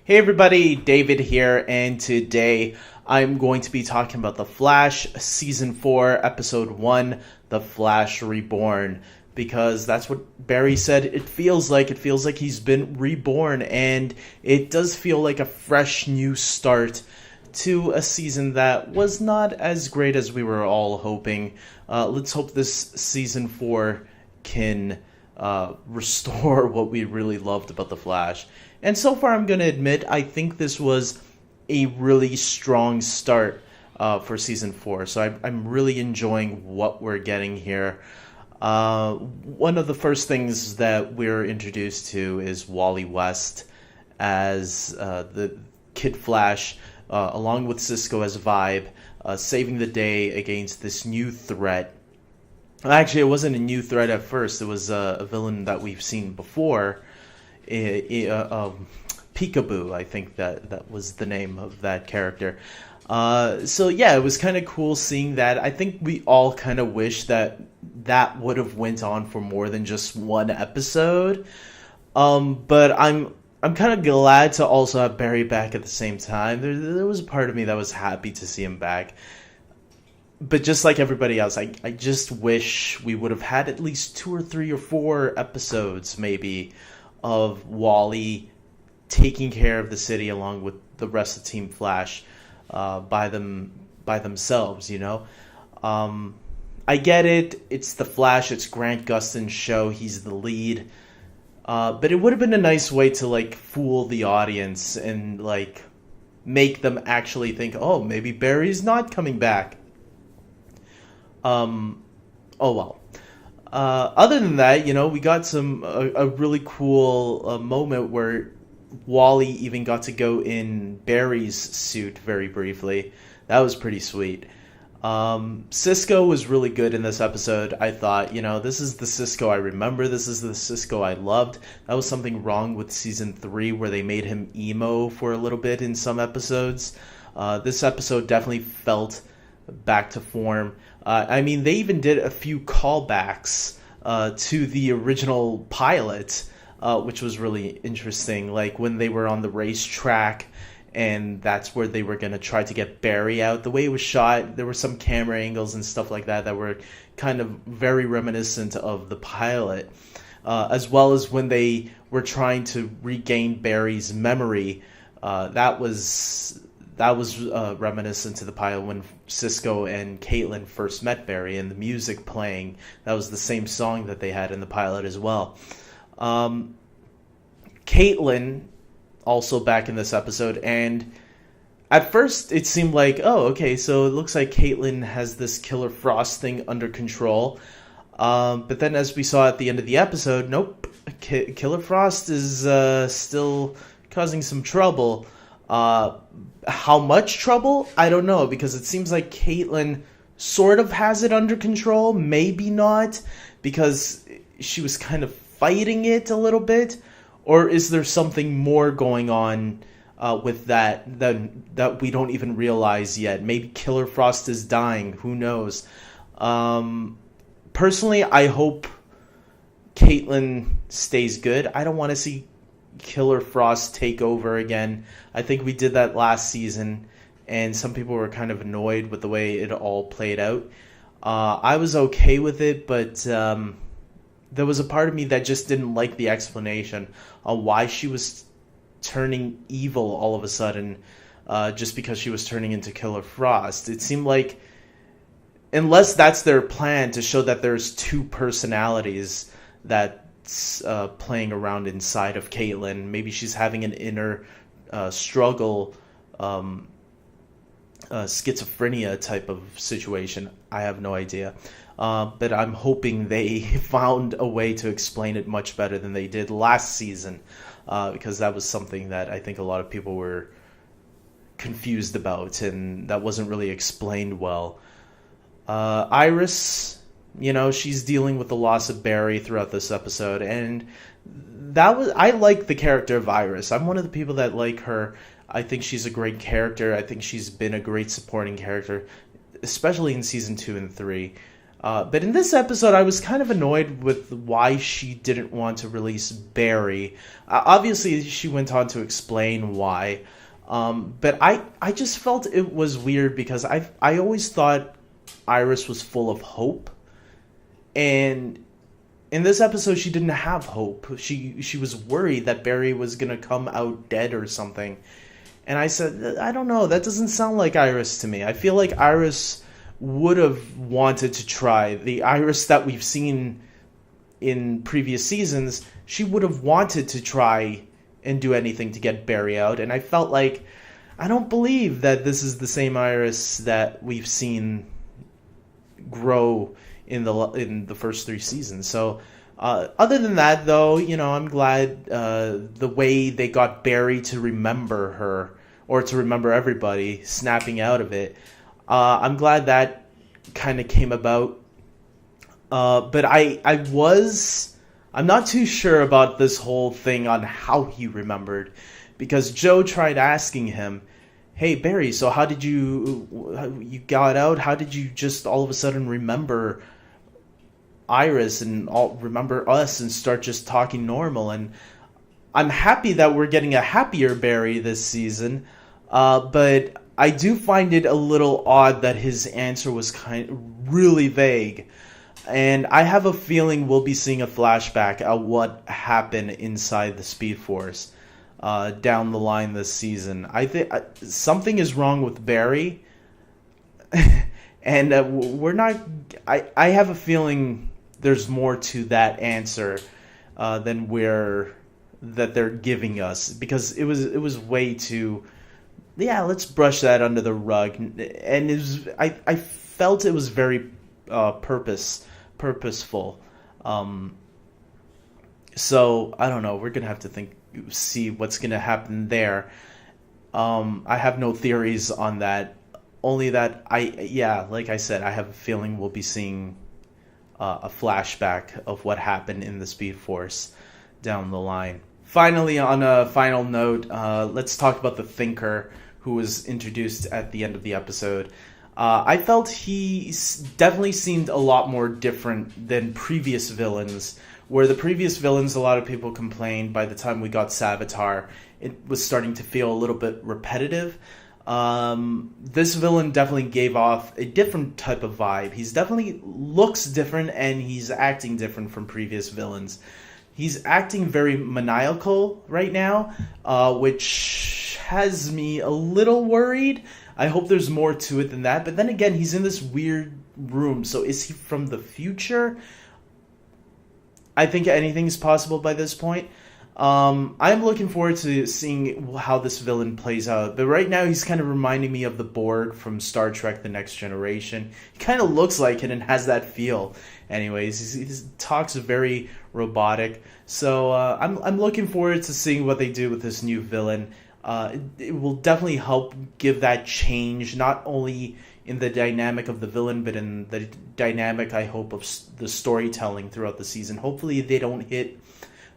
Hey everybody, David here, and today I'm going to be talking about The Flash Season 4, Episode 1, The Flash Reborn, because that's what Barry said it feels like. It feels like he's been reborn, and it does feel like a fresh new start to a season that was not as great as we were all hoping. Let's hope this Season 4 can restore what we really loved about The Flash. And so far, I'm going to admit, I think this was a really strong start for Season 4. So I'm really enjoying what we're getting here. One of the first things that we're introduced to is Wally West as the Kid Flash, along with Cisco as Vibe, saving the day against this new threat. Actually, it wasn't a new threat at first. It was a villain that we've seen before. Peekaboo, I think that was the name of that character. So yeah, it was kind of cool seeing that. I think we all kind of wish that would have went on for more than just one episode. But I'm kind of glad to also have Barry back at the same time. There was a part of me that was happy to see him back. But just like everybody else, I just wish we would have had at least 2 or 3 or 4 episodes, maybe, of Wally taking care of the city along with the rest of Team Flash by themselves, you know? I get it. It's The Flash. It's Grant Gustin's show. He's the lead. But it would have been a nice way to, like, fool the audience and, like, make them actually think, oh, maybe Barry's not coming back. Oh, well. Other than that, you know, we got a really cool moment where Wally even got to go in Barry's suit very briefly. That was pretty sweet. Cisco was really good in this episode. I thought, you know, this is the Cisco I remember. This is the Cisco I loved. That was something wrong with Season 3 where they made him emo for a little bit in some episodes. This episode definitely felt back to form. I mean, they even did a few callbacks to the original pilot, which was really interesting. Like when they were on the racetrack, and that's where they were going to try to get Barry out. The way it was shot, there were some camera angles and stuff like that were kind of very reminiscent of the pilot, as well as when they were trying to regain Barry's memory. That was reminiscent to the pilot when Cisco and Caitlin first met Barry, and the music playing, that was the same song that they had in the pilot as well. Caitlin also back in this episode, and at first it seemed like, oh, okay, so it looks like Caitlin has this Killer Frost thing under control. But then as we saw at the end of the episode, nope, Killer Frost is still causing some trouble. How much trouble? I don't know, because it seems like Caitlin sort of has it under control, maybe not, because she was kind of fighting it a little bit. Or is there something more going on with that we don't even realize yet? Maybe Killer Frost is dying. Who knows? Personally, I hope Caitlin stays good. I don't want to see Killer Frost take over again. I think we did that last season, and some people were kind of annoyed with the way it all played out. I was okay with it, but there was a part of me that just didn't like the explanation on why she was turning evil all of a sudden, just because she was turning into Killer Frost. It seemed like, unless that's their plan to show that there's 2 personalities that's playing around inside of Caitlin, maybe she's having an inner struggle, schizophrenia type of situation. I have no idea. But I'm hoping they found a way to explain it much better than they did last season, because that was something that I think a lot of people were confused about, and that wasn't really explained well. Iris, you know, she's dealing with the loss of Barry throughout this episode, and I like the character of Iris. I'm one of the people that like her. I think she's a great character. I think she's been a great supporting character, especially in Season 2 and 3. But in this episode, I was kind of annoyed with why she didn't want to release Barry. Obviously, she went on to explain why. But I just felt it was weird because I always thought Iris was full of hope. And in this episode, she didn't have hope. She was worried that Barry was going to come out dead or something. And I said, I don't know, that doesn't sound like Iris to me. I feel like Iris would have wanted to try. The Iris that we've seen in previous seasons, she would have wanted to try and do anything to get Barry out. And I felt like, I don't believe that this is the same Iris that we've seen grow in the first 3 seasons. So other than that, though, I'm glad the way they got Barry to remember her, or to remember everybody, snapping out of it. I'm glad that kind of came about. But I'm not too sure about this whole thing on how he remembered, because Joe tried asking him, hey, Barry, so how did you got out? How did you just all of a sudden remember Iris and remember us and start just talking normal? And I'm happy that we're getting a happier Barry this season, but I do find it a little odd that his answer was really vague. And I have a feeling we'll be seeing a flashback at what happened inside the Speed Force down the line this season. I think something is wrong with Barry, and we're not. I have a feeling there's more to that answer than that they're giving us, because it was way too. Yeah, let's brush that under the rug, and I felt it was very purposeful. So I don't know. We're gonna have to see what's gonna happen there. I have no theories on that. Only that like I said, I have a feeling we'll be seeing a flashback of what happened in the Speed Force down the line. Finally, on a final note, let's talk about the Thinker, who was introduced at the end of the episode. I felt he definitely seemed a lot more different than previous villains, where the previous villains, a lot of people complained by the time we got Savitar, it was starting to feel a little bit repetitive. This villain definitely gave off a different type of vibe. He's definitely looks different, and he's acting different from previous villains. He's acting very maniacal right now, which has me a little worried. I hope there's more to it than that. But then again, he's in this weird room. So is he from the future? I think anything's possible by this point. I'm looking forward to seeing how this villain plays out. But right now, he's kind of reminding me of the Borg from Star Trek The Next Generation. He kind of looks like it and has that feel. Anyways, he talks very robotic. So I'm looking forward to seeing what they do with this new villain. It will definitely help give that change, not only in the dynamic of the villain, but in the dynamic, I hope, of the storytelling throughout the season. Hopefully they don't hit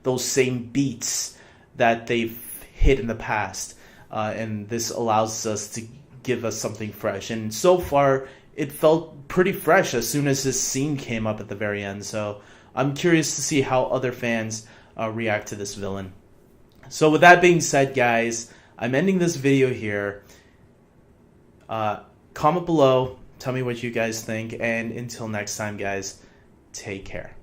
those same beats that they've hit in the past, and this allows us to give us something fresh. And so far, it felt pretty fresh as soon as this scene came up at the very end. So I'm curious to see how other fans react to this villain. So with that being said, guys, I'm ending this video here. Comment below, tell me what you guys think, and until next time, guys, take care.